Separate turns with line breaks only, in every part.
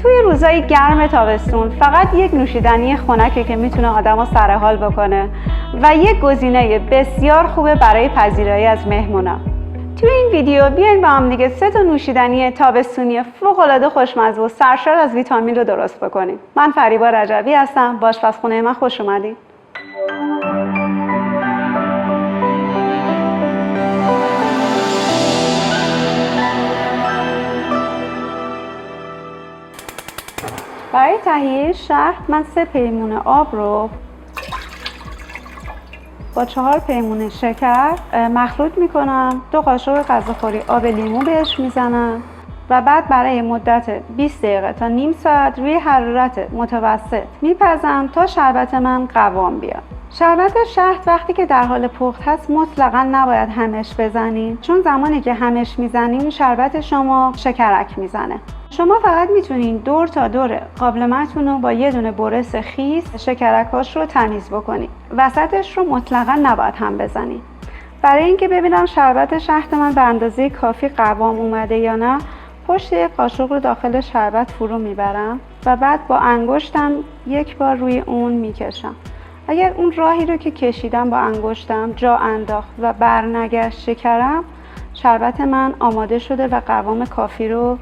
توی روزای گرم تابستون فقط یک نوشیدنی خنکه که میتونه آدمو سرحال بکنه و یک گزینه بسیار خوبه برای پذیرایی از مهمونا. توی این ویدیو بیاین با هم دیگه 3 تا نوشیدنی تابستونی فوق‌العاده خوشمزه و سرشار از ویتامین رو درست بکنیم. من فریبا رجبی هستم. با آشپزخونه من خوش اومدید. برای تهیه شهد من 3 پیمونه آب رو با 4 پیمونه شکر مخلوط میکنم. 2 قاشق غذاخوری آب لیمو بهش میزنم و بعد برای مدت 20 دقیقه تا نیم ساعت روی حرارت متوسط میپزم تا شربت من قوام بیاد. شربت شهد وقتی که در حال پخت هست مطلقا نباید همش بزنیم، چون زمانی که همش میزنیم شربت شما شکرک میزنه. شما فقط میتونین دور تا دور قابلمه‌تون رو با یه دونه برس خیس شکرکاش رو تمیز بکنید. وسطش رو مطلقا نباید هم بزنید. برای اینکه ببینم شربت شهد من به اندازه کافی قوام اومده یا نه، پشت یک قاشق رو داخل شربت فرو میبرم و بعد با انگشتم یک بار روی اون میکشم. اگر اون راهی رو که کشیدم با انگشتم جا انداخت و برنگشت شکرم، شربت من آماده شده و قوام کافی رو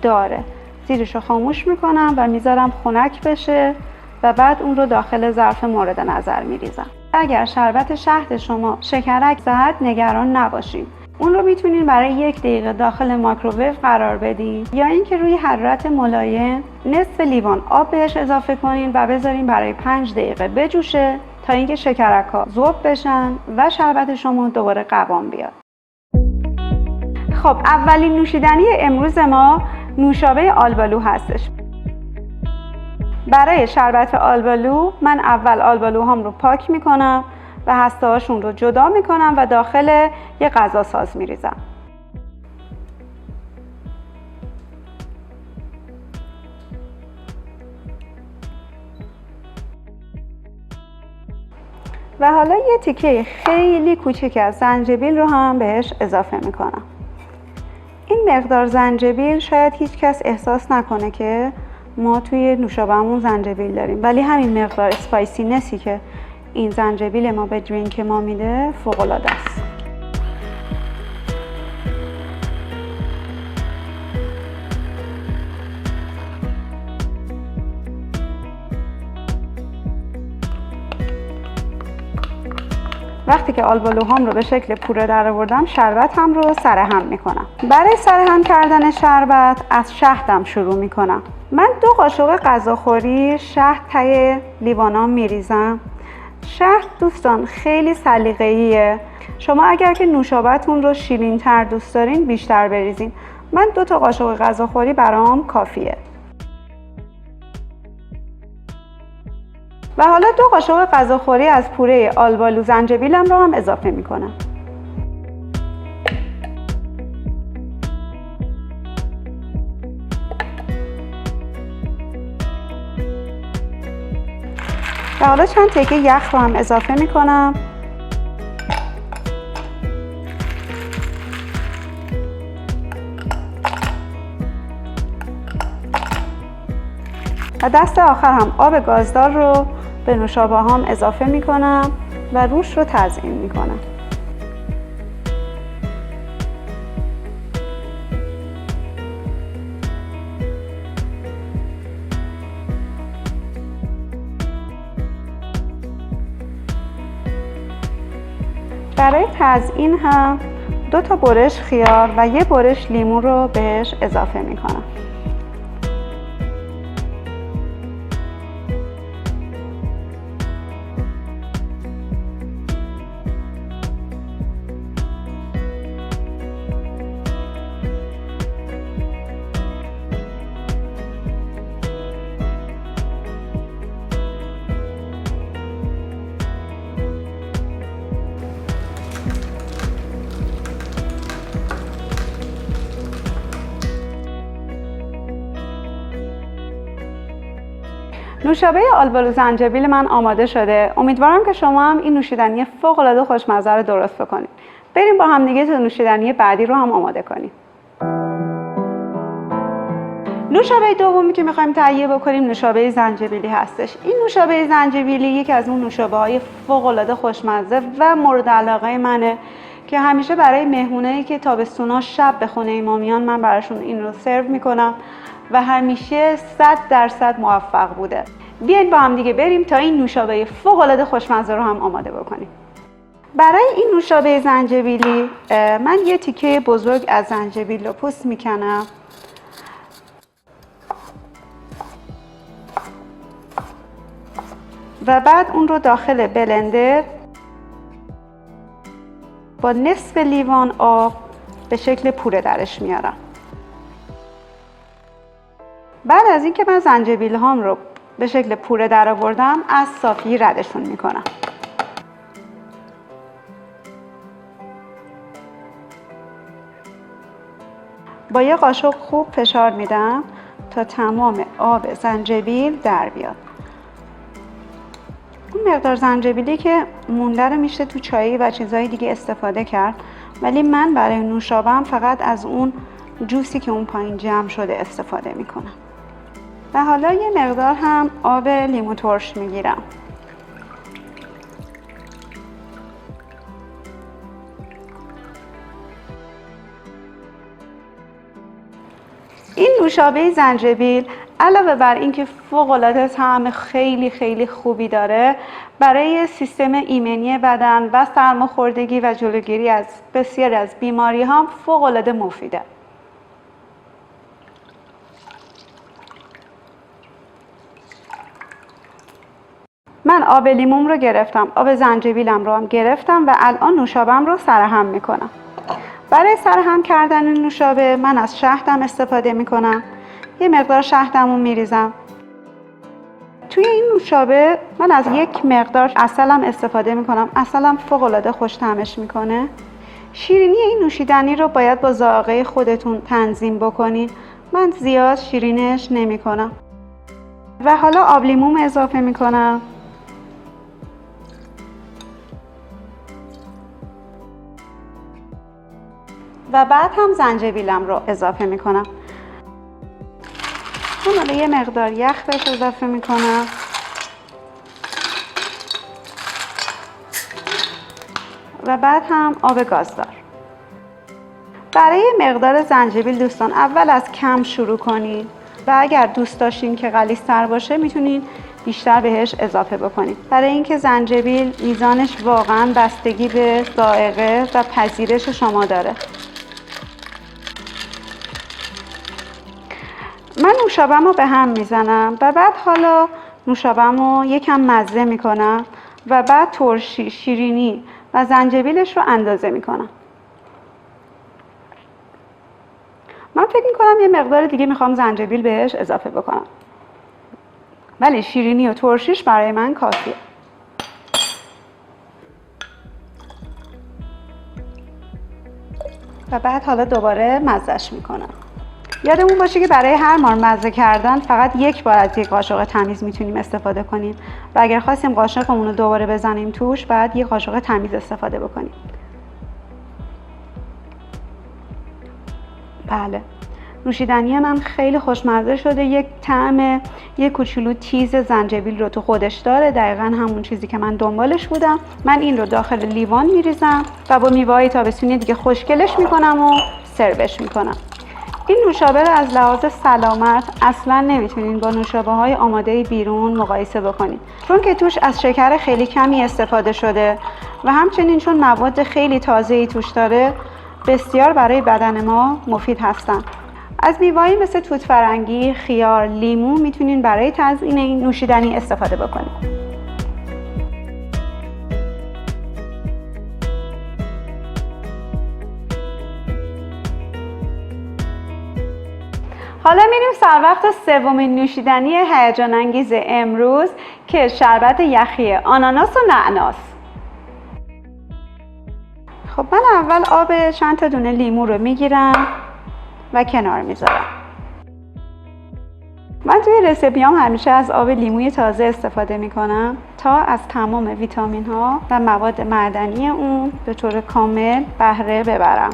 داره. زیرش رو خاموش میکنم و میذارم خنک بشه و بعد اون رو داخل ظرف مورد نظر میریزم. اگر شربت شهد شما شکرک زد نگران نباشید. اون رو میتونین برای 1 دقیقه داخل مایکروویو قرار بدین یا اینکه روی حرارت ملایم نصف لیوان آب بهش اضافه کنین و بذارین برای 5 دقیقه بجوشه تا اینکه شکرک‌ها ذوب بشن و شربت شما دوباره قوام بیاد. خب اولین نوشیدنی امروز ما نوشابه آلبالو هستش. برای شربت آلبالو من اول آلبالوهام رو پاک میکنم و هسته هاشون رو جدا میکنم و داخل یه غذا ساز میریزم. و حالا یه تیکه خیلی کوچیک از زنجبیل رو هم بهش اضافه میکنم. این مقدار زنجبیل شاید هیچ کس احساس نکنه که ما توی نوشابه‌مون زنجبیل داریم، ولی همین مقدار اسپایسینسی که این زنجبیل ما به درینک ما میده فوق‌العاده است. وقتی که آلبالوهام رو به شکل پوره درآوردم، شربت هم رو سرهم میکنم. برای سرهم کردن شربت از شهدم شروع میکنم. من 2 قاشق غذاخوری شهد ته لیوانام میریزم. شهد دوستان خیلی سلیقه‌ایه. شما اگر که نوشابه‌تون رو شیرین‌تر دوست دارین بیشتر بریزین. من 2 تا قاشق غذاخوری برام کافیه. و حالا 2 قاشق غذاخوری از پوره آلبالو زنجبیلم رو هم اضافه میکنم. و حالا چند تکه یخ رو هم اضافه میکنم. و دست آخر هم آب گازدار رو به نوشابه هام اضافه میکنم و روش رو تزیین میکنم. برای تزیین هم 2 تا برش خیار و 1 برش لیمو رو بهش اضافه میکنم. نوشابه آلبالو زنجبیل من آماده شده. امیدوارم که شما هم این نوشیدنی فوق‌العاده خوشمزه رو درست بکنید. بریم با هم دیگه تا نوشیدنی بعدی رو هم آماده کنیم. نوشابه دومی که میخوایم تهیه بکنیم نوشابه زنجبیلی هستش. این نوشابه زنجبیلی یکی از اون نوشابه‌های فوق‌العاده خوشمزه و مورد علاقه منه که همیشه برای مهمونایی که تابستونا شب به خونه ما میان من براشون این رو سرو میکنم و همیشه 100% موفق بوده. بیاین با هم دیگه بریم تا این نوشابه فوق‌العاده خوشمزه رو هم آماده بکنیم. برای این نوشابه زنجبیلی من یه تیکه بزرگ از زنجبیل رو پوست میکنم و بعد اون رو داخل بلندر با نصف لیوان آب به شکل پوره درش میارم. بعد از اینکه من زنجبیل هام رو به شکل پوره در آوردم از صافی ردشون میکنم. با یه قاشق خوب فشار میدم تا تمام آب زنجبیل در بیاد. اون مقدار زنجبیلی که مونده رو میشه تو چایی و چیزهای دیگه استفاده کرد، ولی من برای نوشابه‌ام فقط از اون جوسی که اون پایین جمع شده استفاده میکنم. و حالا یه مقدار هم آب لیمو ترش میگیرم. این نوشابه زنجبیل علاوه بر اینکه فوق‌العاده طعم خیلی خوبی داره، برای سیستم ایمنی بدن و سرماخوردگی و جلوگیری از بسیاری از بیماری هم فوق‌العاده مفیده. من آب لیموم رو گرفتم، آب زنجبیلم رو هم گرفتم و الان نوشابه‌ام رو سرهم میکنم. برای سرهم کردن نوشابه من از شهدم استفاده میکنم. یه مقدار شهدمو میریزم. توی این نوشابه من از یک مقدار عسلم استفاده میکنم. عسلم فوق‌العاده خوش طعمش میکنه. شیرینی این نوشیدنی رو باید با ذائقه خودتون تنظیم بکنین. من زیاد شیرینش نمیکنم. و حالا آب لیموم اضافه میکنم. و بعد هم زنجبیلم رو اضافه میکنم. من حالا یه مقدار یخ بهش اضافه میکنم. و بعد هم آب گازدار. برای مقدار زنجبیل دوستان اول از کم شروع کنید و اگر دوست داشتین که غلیظ‌تر باشه میتونین بیشتر بهش اضافه بکنید. برای اینکه زنجبیل میزانش واقعا بستگی به ذائقه و پذیرش شما داره. من نوشابه‌م رو به هم میزنم و بعد حالا نوشابه‌م رو یکم مزه میکنم و بعد ترشی، شیرینی و زنجبیلش رو اندازه میکنم. من فکر میکنم یه مقدار دیگه میخوام زنجبیل بهش اضافه بکنم، ولی شیرینی و ترشیش برای من کافیه. و بعد حالا دوباره مزهش میکنم. یادمون باشه که برای هر مار مزه کردن فقط یک بار از یک قاشق تمیز میتونیم استفاده کنیم و اگر خواستیم قاشقمون رو دوباره بزنیم توش بعد یک قاشق تمیز استفاده بکنیم. بله، نوشیدنی من خیلی خوشمزه شده. یک طعم یک کوچولو تیز زنجبیل رو تو خودش داره، دقیقاً همون چیزی که من دنبالش بودم. من این رو داخل لیوان میریزم و با میوه‌های تابستونی دیگه خوشگلش میکنم و سروش میکنم. این نوشابه رو از لحاظ سلامت اصلا نمیتونین با نوشابه‌های آماده بیرون مقایسه بکنید، چون که توش از شکر خیلی کمی استفاده شده و همچنین چون مواد خیلی تازه‌ای توش داره بسیار برای بدن ما مفید هستن. از میوه‌ای مثل توت فرنگی، خیار، لیمو میتونین برای تزیین این نوشیدنی استفاده بکنید. حالا میریم سر وقت سومین نوشیدنی هیجان انگیز امروز که شربت یخی آناناس و نعناس. خب من اول آب چند تا دونه لیمو رو میگیرم و کنار میذارم. من توی رسیپیام همیشه از آب لیموی تازه استفاده میکنم تا از تمام ویتامین ها و مواد معدنی اون به طور کامل بهره ببرم.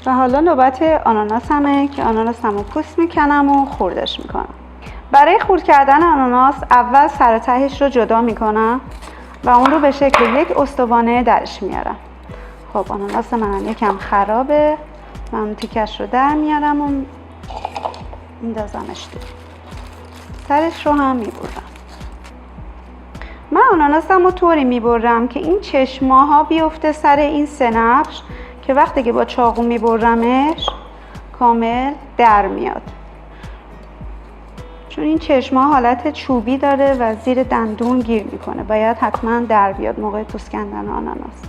و حالا نوبت آناناسمه که آناناسمو پوست میکنم و خردش میکنم. برای خرد کردن آناناس اول سر تهش رو جدا میکنم و اون رو به شکل یک استوانه درش میارم. خب آناناس منم یکم خرابه، من تیکش رو در میارم و میندازمش تو. سرش رو هم میبرم. من آناناسم رو طوری میبرم که این چشماها بیفته سر این سه نقش که وقتی که با چاقو میبرمش کامل در میاد، چون این چشماها حالت چوبی داره و زیر دندون گیر میکنه، باید حتما در بیاد موقع پوست کندن آناناس.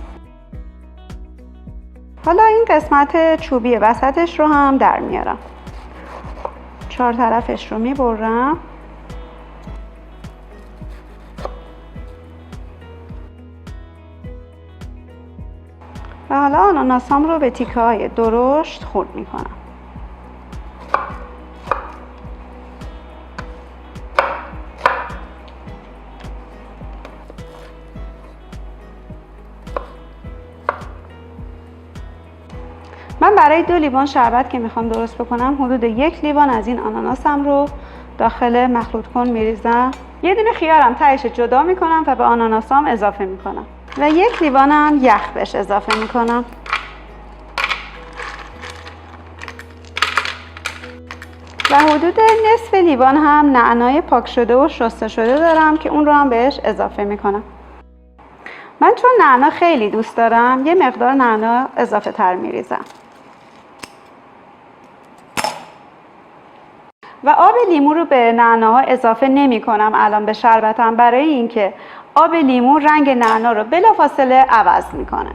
حالا این قسمت چوبی وسطش رو هم در میارم، چهار طرفش رو میبرم و حالا آناناسام رو به تیکه های درشت خرد میکنم. من برای 2 لیوان شربت که میخوام درست بکنم حدود 1 لیوان از این آناناسم رو داخل مخلوط کن میریزم. یه دونه خیارم تهش جدا میکنم و به آناناسام اضافه میکنم و 1 لیوانم یخ بهش اضافه میکنم. و حدود نصف لیوان هم نعنای پاک شده و شسته شده دارم که اون رو هم بهش اضافه میکنم. من چون نعنا خیلی دوست دارم یه مقدار نعنا اضافه تر میریزم. و آب لیمو رو به نعناها اضافه نمی کنم الان به شربتم، برای اینکه آب لیمو رنگ نعنا رو بلافاصله عوض میکنه.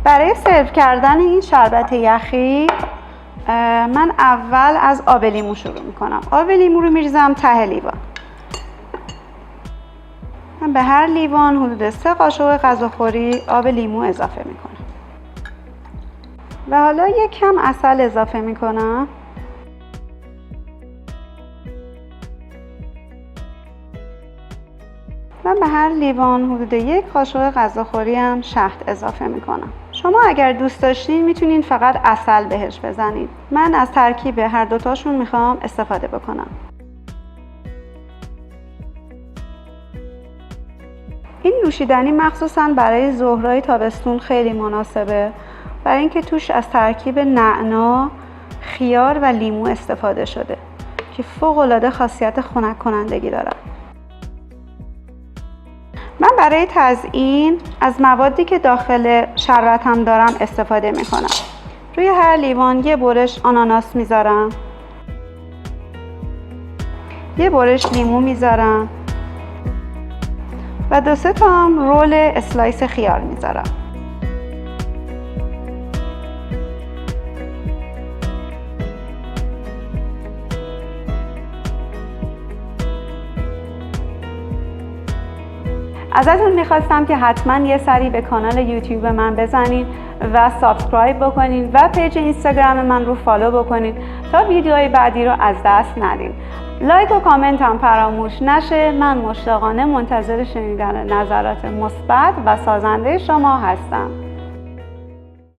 برای سرو کردن این شربت یخی من اول از آب لیمو شروع میکنم. آب لیمو رو میریزم ته لیوان. من به هر لیوان حدود 3 قاشق غذاخوری آب لیمو اضافه میکنم و حالا یک کم عسل اضافه میکنم. من به هر لیوان حدود 1 قاشق غذاخوری هم شهد اضافه میکنم. شما اگر دوست داشتین میتونین فقط عسل بهش بزنید. من از ترکیب هر دوتاشون میخوام استفاده بکنم. این نوشیدنی مخصوصا برای ظهرهای تابستون خیلی مناسبه، برای اینکه توش از ترکیب نعنا، خیار و لیمو استفاده شده که فوق‌العاده خاصیت خنک کنندگی داره. من برای تزیین از موادی که داخل شربتم دارم استفاده میکنم. روی هر لیوان یه برش آناناس میذارم، یه برش لیمو میذارم و 2-3 تا رول اسلایس خیار میذارم. ازتون میخواستم که حتما یه سری به کانال یوتیوب من بزنین و سابسکرایب بکنین و پیج اینستاگرام من رو فالو بکنین تا ویدیوهای بعدی رو از دست ندین. لایک و کامنت هم فراموش نشه. من مشتاقانه منتظر شنیدن نظرات مثبت و سازنده شما هستم.